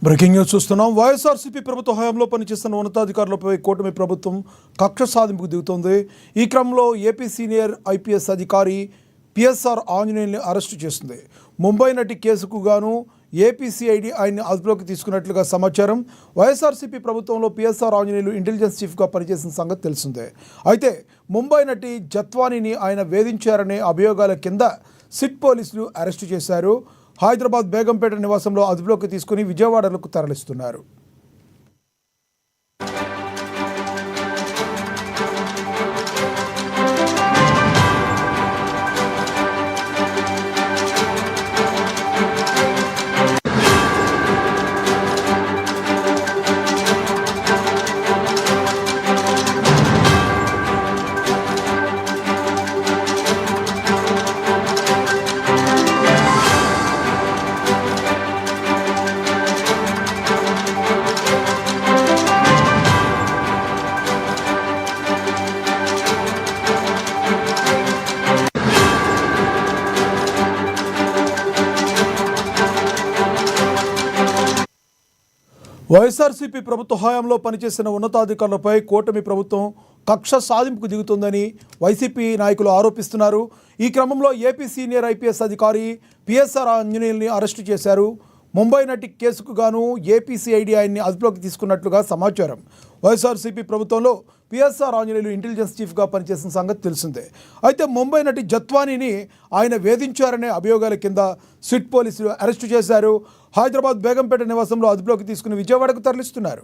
Breaking news చూస్తున్నాం. వైఎస్ఆర్సీపీ ప్రభుత్వ హయాంలో పనిచేస్తున్న ఉన్నతాధికారులపై కూటమి ప్రభుత్వం కక్ష సాధింపుకు దిగుతోంది. ఈ క్రమంలో ఏపీ సీనియర్ ఐపీఎస్ అధికారి పిఎస్ఆర్ ఆంజనేయుల్ని అరెస్టు చేసింది. ముంబై నటి కేసుకు గాను ఏపీసీఐడి ఆయన్ని అదుపులోకి తీసుకున్నట్లుగా సమాచారం. వైఎస్ఆర్సీపీ ప్రభుత్వంలో పిఎస్ఆర్ ఆంజనేయులు ఇంటెలిజెన్స్ చీఫ్గా పనిచేసిన సంగతి తెలిసిందే. అయితే ముంబై నటి జత్వానీని ఆయన వేధించారనే అభియోగాల కింద సిట్ పోలీసులు అరెస్టు చేశారు. హైదరాబాద్ బేగంపేట నివాసంలో అదుపులోకి తీసుకుని విజయవాడలకు తరలిస్తున్నారు. వైఎస్ఆర్సీపీ ప్రభుత్వ హయాంలో పనిచేసిన ఉన్నతాధికారులపై కూటమి ప్రభుత్వం కక్ష సాధింపుకు దిగుతుందని వైసీపీ నాయకులు ఆరోపిస్తున్నారు. ఈ క్రమంలో ఏపీ సీనియర్ ఐపీఎస్ అధికారి పిఎస్ఆర్ ఆంజనేయుల్ని అరెస్టు చేశారు. ముంబై నటి కేసుకు గాను ఏపీసీఐడి ఆయన్ని అదుపులోకి తీసుకున్నట్లుగా సమాచారం. వైఎస్ఆర్సీపీ ప్రభుత్వంలో పిఎస్ఆర్ ఆంజనేయులు ఇంటెలిజెన్స్ చీఫ్గా పనిచేసిన సంగతి తెలిసిందే. అయితే ముంబై నటి జత్వానీని ఆయన వేధించారనే అభియోగాల కింద సిట్ పోలీసులు అరెస్టు చేశారు. హైదరాబాద్ బేగంపేట నివాసంలో అదుపులోకి తీసుకుని విజయవాడకు తరలిస్తున్నారు.